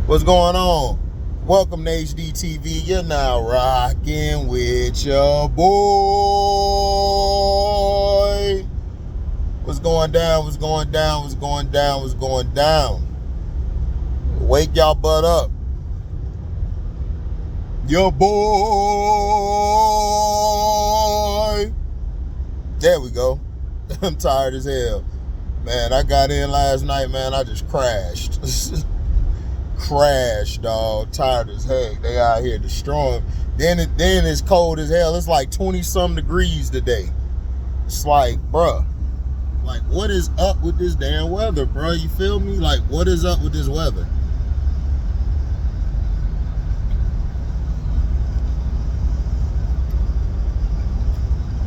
What's going on? Welcome to HDiiTV. You're now rocking with your boy. What's going down? What's going down? What's going down? What's going down? Wake y'all butt up. Your boy. There we go. I'm tired as hell. Man, I got in last night, man. I just crashed. Crashed, dog. Tired as heck. They out here destroying. Then it's cold as hell. It's like 20-some degrees today. It's like, bruh. Like, what is up with this damn weather, bruh? You feel me? Like, what is up with this weather?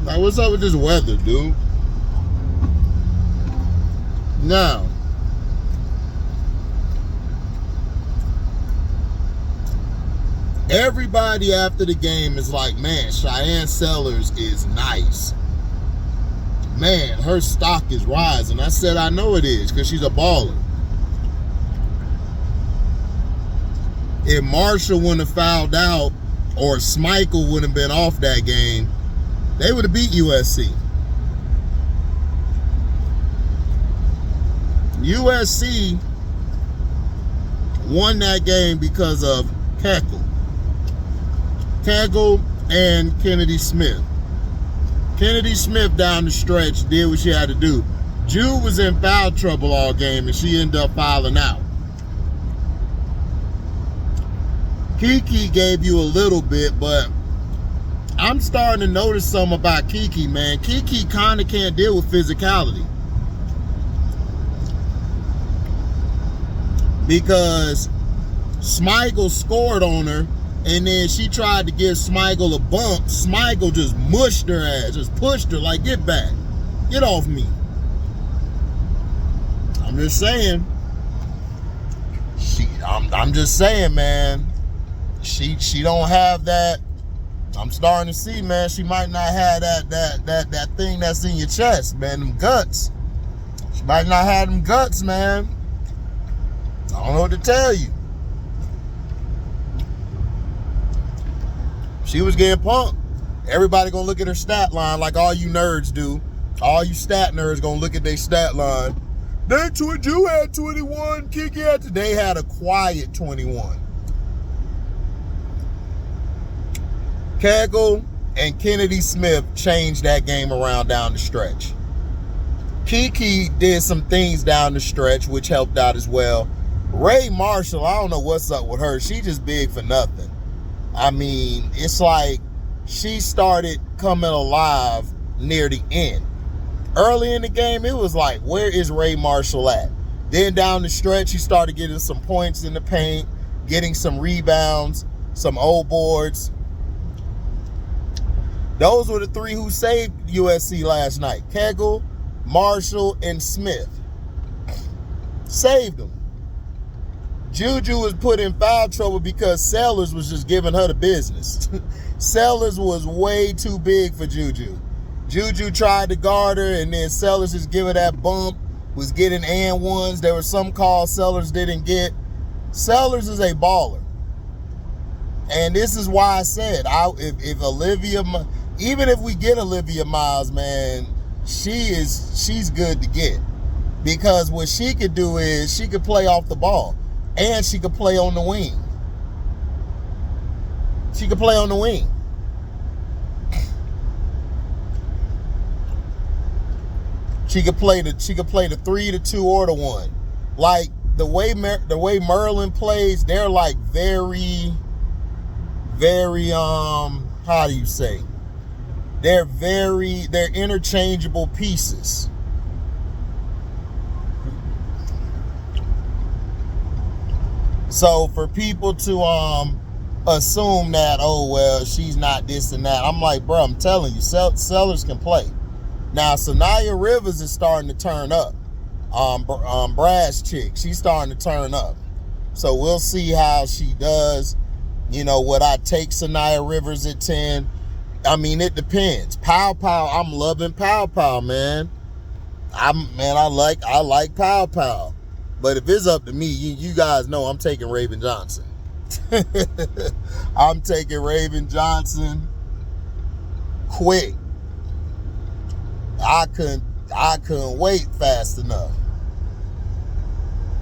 Like, what's up with this weather, dude? Now, everybody after the game is like, man, Cheyenne Sellers is nice. Man, her stock is rising. I said, I know it is, because she's a baller. If Marshall wouldn't have fouled out, or Schmeichel wouldn't have been off that game, they would have beat USC. USC won that game because of Kegel and Kennedy Smith. Kennedy Smith down the stretch did what she had to do. Jude was in foul trouble all game and she ended up fouling out. Kiki gave you a little bit, but I'm starting to notice something about Kiki, man. Kiki kind of can't deal with physicality. Because Schmeichel scored on her, and then she tried to give Schmeichel a bump. Schmeichel just mushed her ass, just pushed her like, get back. Get off me. I'm just saying. I'm just saying, man. She don't have that. I'm starting to see, man, she might not have that thing that's in your chest, man, them guts. She might not have them guts, man. I don't know what to tell you. She was getting pumped. Everybody gonna look at her stat line like all you nerds do. All you stat nerds gonna look at their stat line. Drew had 21, Kiki had today had a quiet 21. Kegel and Kennedy Smith changed that game around down the stretch. Kiki did some things down the stretch which helped out as well. Ray Marshall, I don't know what's up with her. She just big for nothing. I mean, it's like she started coming alive near the end. Early in the game, it was like, where is Ray Marshall at? Then down the stretch, she started getting some points in the paint, getting some rebounds, some old boards. Those were the three who saved USC last night. Kegel, Marshall, and Smith. Saved them. Juju was put in foul trouble because Sellers was just giving her the business. Sellers was way too big for Juju. Juju tried to guard her, and then Sellers just giving that bump, was getting and ones. There were some calls Sellers didn't get. Sellers is a baller. And this is why I said, if Olivia, even if we get Olivia Miles, man, she's good to get. Because what she could do is she could play off the ball. And she could play on the wing. She could play on the wing. She could play the 3, the 2, or the 1. Like the way Merlin plays, they're like very how do you say? They're interchangeable pieces. So for people to assume that, oh, well, she's not this and that, I'm like, bro, I'm telling you, Sellers can play. Now, Sanaya Rivers is starting to turn up. Brad's chick, she's starting to turn up. So we'll see how she does. You know, would I take Sanaya Rivers at 10? I mean, it depends. Pow Pow, I'm loving Pow Pow, man. I like Pow Pow. But if it's up to me, you guys know I'm taking Raven Johnson. I'm taking Raven Johnson quick. I couldn't wait fast enough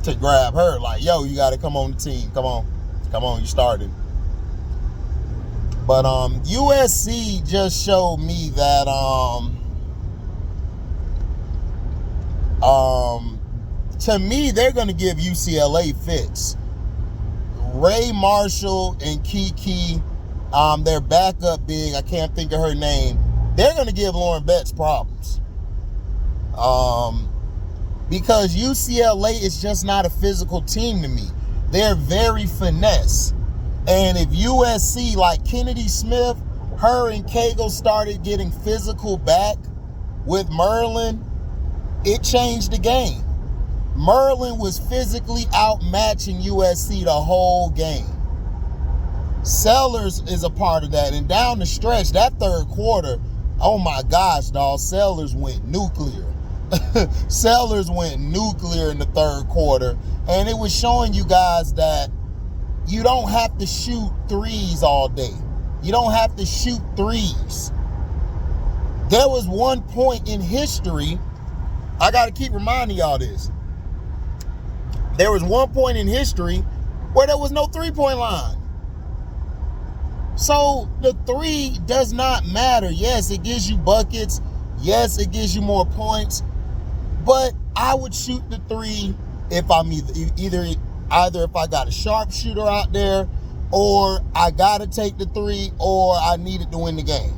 to grab her. Like, yo, you got to come on the team. Come on, you started. But USC just showed me that to me, they're going to give UCLA fits. Ray Marshall and Kiki, their backup big, I can't think of her name, they're going to give Lauren Betts problems. Because UCLA is just not a physical team to me. They're very finesse. And if USC, like Kennedy Smith, her and Cagle started getting physical back with Merlin, it changed the game. Merlin was physically outmatching USC the whole game. Sellers is a part of that. And down the stretch, that third quarter, oh my gosh, dog, Sellers went nuclear. Sellers went nuclear in the third quarter. And it was showing you guys that you don't have to shoot threes all day. You don't have to shoot threes. There was one point in history, I got to keep reminding y'all this. There was one point in history where there was no three-point line. So the three does not matter. Yes, it gives you buckets. Yes, it gives you more points. But I would shoot the three if I'm either if I got a sharpshooter out there, or I got to take the three, or I needed to win the game.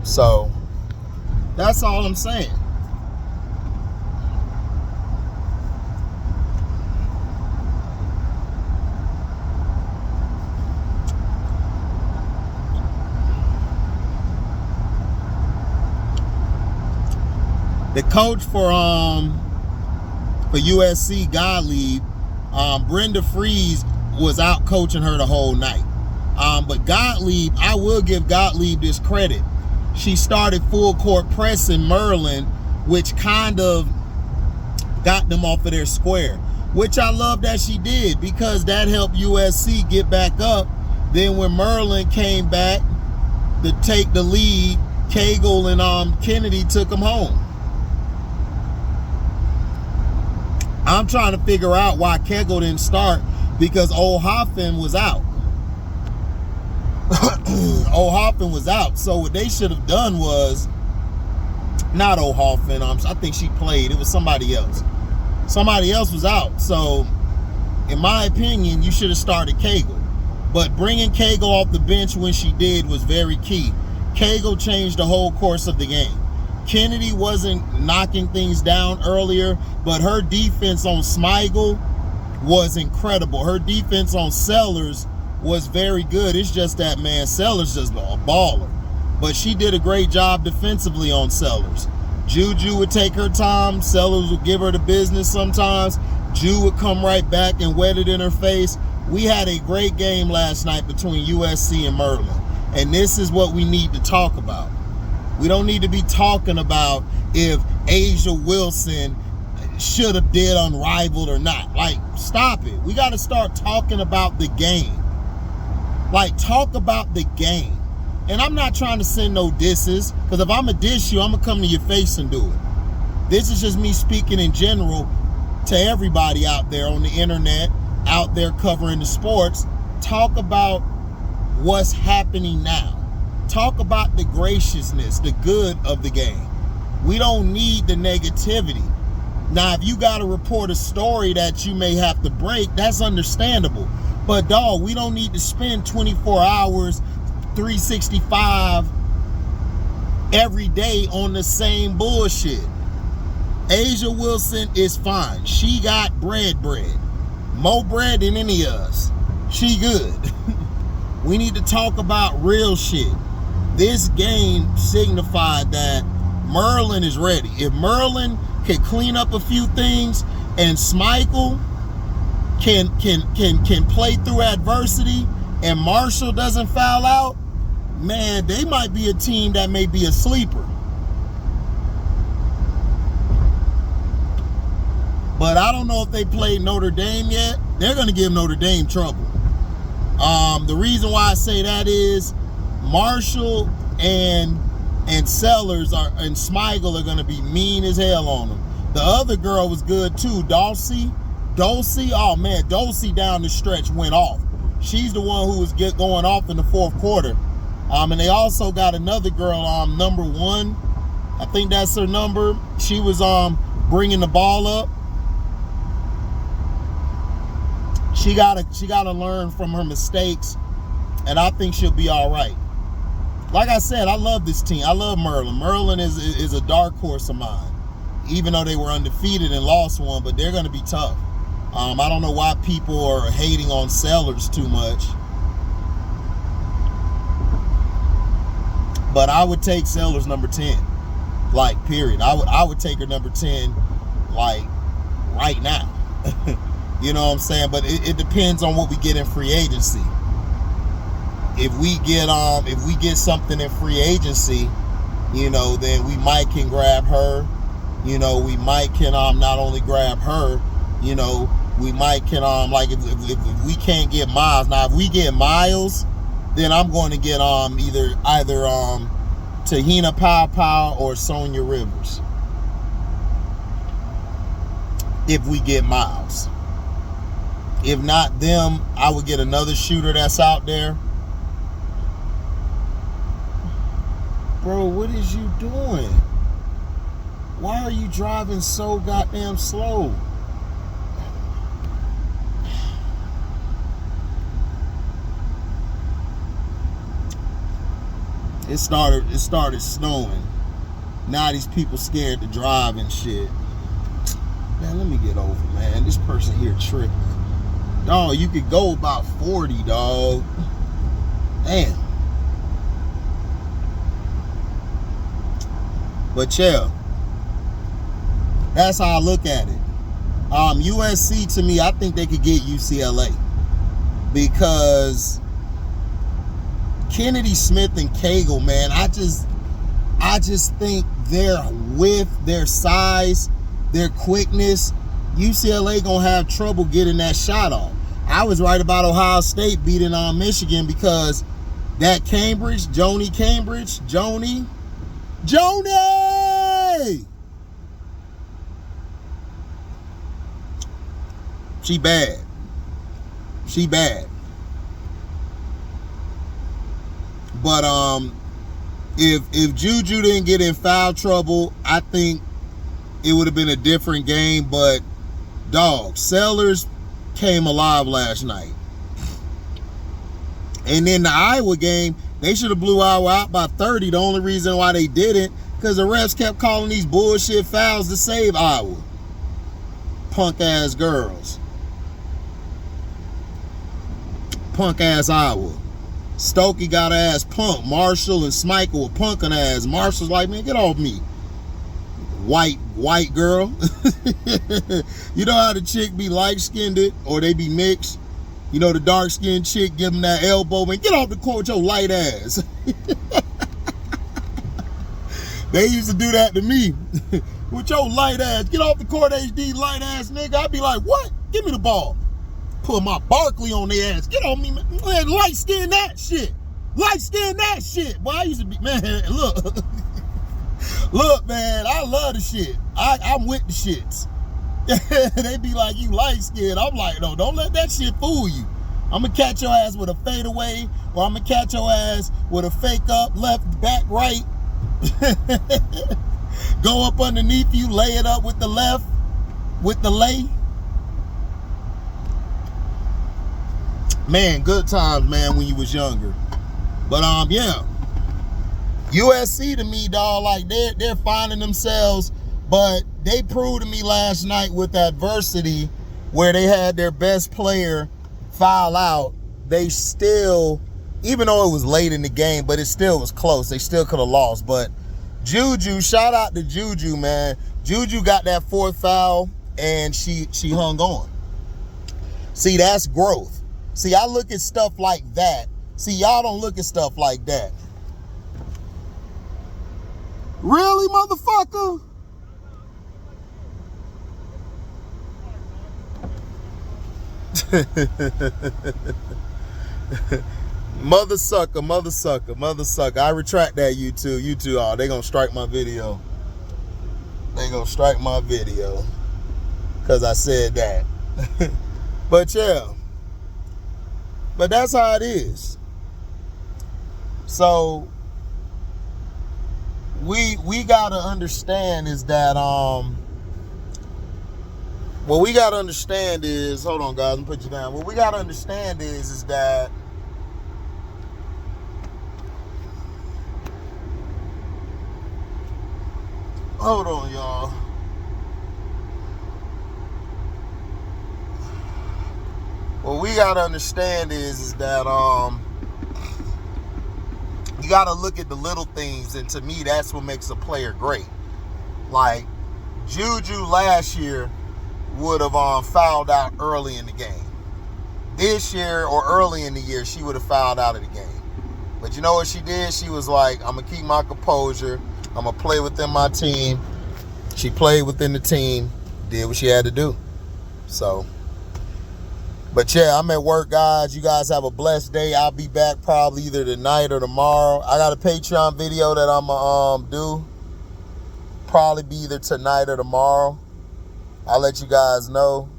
So that's all I'm saying. The coach for USC, Gottlieb, Brenda Freeze was out coaching her the whole night. But Gottlieb, I will give Gottlieb this credit. She started full court pressing Merlin, which kind of got them off of their square, which I love that she did, because that helped USC get back up. Then when Merlin came back to take the lead, Cagle and Kennedy took them home. I'm trying to figure out why Cagle didn't start, because Old Hoffman was out. Old Hoffman was out. So what they should have done was, not Old Hoffman, I think she played. It was somebody else. Somebody else was out. So in my opinion, you should have started Cagle. But bringing Cagle off the bench when she did was very key. Cagle changed the whole course of the game. Kennedy wasn't knocking things down earlier, but her defense on Smigel was incredible. Her defense on Sellers was very good. It's just that, man, Sellers just a baller. But she did a great job defensively on Sellers. Juju would take her time. Sellers would give her the business sometimes. Ju would come right back and wet it in her face. We had a great game last night between USC and Merlin. And this is what we need to talk about. We don't need to be talking about if Asia Wilson should have did Unrivaled or not. Like, stop it. We got to start talking about the game. Like, talk about the game. And I'm not trying to send no disses, because if I'm going to diss you, I'm going to come to your face and do it. This is just me speaking in general to everybody out there on the internet, out there covering the sports. Talk about what's happening now. Talk about the graciousness, the good of the game. We don't need the negativity. Now, if you got to report a story that you may have to break, that's understandable. But, dog, we don't need to spend 24 hours, 365 every day on the same bullshit. Asia Wilson is fine. She got bread. More bread than any of us. She good. We need to talk about real shit. This game signified that Merlin is ready. If Merlin can clean up a few things and Smigel can play through adversity and Marshall doesn't foul out, man, they might be a team that may be a sleeper. But I don't know if they played Notre Dame yet. They're going to give Notre Dame trouble. The reason why I say that is Marshall and Sellers and Smigel are going to be mean as hell on them. The other girl was good too, Dulcie. Oh man, Dulcie down the stretch went off. She's the one who was going off in the fourth quarter. And they also got another girl, number 1. I think that's her number. She was bringing the ball up. She gotta learn from her mistakes, and I think she'll be all right. Like I said, I love this team. I love Merlin. Merlin is a dark horse of mine, even though they were undefeated and lost one, but they're gonna be tough. I don't know why people are hating on Sellers too much, but I would take Sellers number 10, like period. I would take her number 10, like right now. You know what I'm saying? But it depends on what we get in free agency. If we get something in free agency, you know, then we might can grab her. You know, we might can not only grab her, you know, we might can like if we can't get Miles. Now if we get Miles, then I'm going to get either Tahina Pow or Sonia Rivers. If we get Miles. If not them, I would get another shooter that's out there. Bro, what is you doing? Why are you driving so goddamn slow? It started snowing. Now these people scared to drive and shit. Man, let me get over, man. This person here tripping. Dog, you could go about 40, dog. Damn. But yeah, that's how I look at it. USC, to me, I think they could get UCLA because Kennedy, Smith, and Cagle, man, I just think their width, their size, their quickness, UCLA gonna have trouble getting that shot off. I was right about Ohio State beating Michigan because that Joni, she bad. But if Juju didn't get in foul trouble, I think it would have been a different game. But dog, Sellers came alive last night. And then the Iowa game, they should have blew Iowa out by 30. The only reason why they didn't, because the refs kept calling these bullshit fouls to save Iowa. Punk ass girls. Punk ass Iowa. Stokey got ass punk. Marshall and Smigel were punking ass. Marshall's like, man, get off me. White girl. You know how the chick be light-skinned or they be mixed? You know, the dark-skinned chick give them that elbow, man, get off the court with your light ass. They used to do that to me. With your light ass, get off the court, HD light ass nigga. I'd be like, what? Give me the ball. Put my Barkley on their ass. Get on me, man. Light skin that shit. Light skin that shit. Boy, I used to be, man, look. Look, man, I love the shit. I'm with the shits. They be like, you light skinned. I'm like, no, don't let that shit fool you. I'm gonna catch your ass with a fadeaway, or I'm gonna catch your ass with a fake up, left, back, right. Go up underneath you, lay it up with the left, with the lay. Man, good times, man, when you was younger. But yeah. USC to me, dog, like they're finding themselves, but they proved to me last night with adversity where they had their best player foul out. They still, even though it was late in the game, but it still was close. They still could have lost. But Juju, shout out to Juju, man. Juju got that fourth foul and she hung on. See, that's growth. See, I look at stuff like that. See, y'all don't look at stuff like that. Really, motherfucker? Mother sucker, mother sucker, mother sucker. I retract that, YouTube. YouTube, oh, they gonna strike my video. They gonna strike my video because I said that. But yeah, but that's how it is. So we gotta understand is that what we gotta understand is, hold on guys, I'm put you down. What we gotta understand is that hold on y'all. What we gotta understand is that you gotta look at the little things, and to me that's what makes a player great. Like Juju last year would have fouled out early in the game. This year or early in the year, she would have fouled out of the game. But you know what she did? She was like, I'm gonna keep my composure. I'm gonna play within my team. She played within the team, did what she had to do. So, but yeah, I'm at work, guys. You guys have a blessed day. I'll be back probably either tonight or tomorrow. I got a Patreon video that I'm gonna do. Probably be either tonight or tomorrow. I'll let you guys know.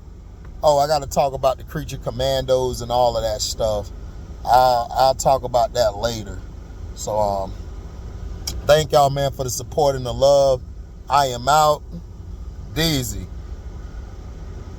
Oh, I got to talk about the creature commandos and all of that stuff. I'll talk about that later. So, thank y'all, man, for the support and the love. I am out. Deezy.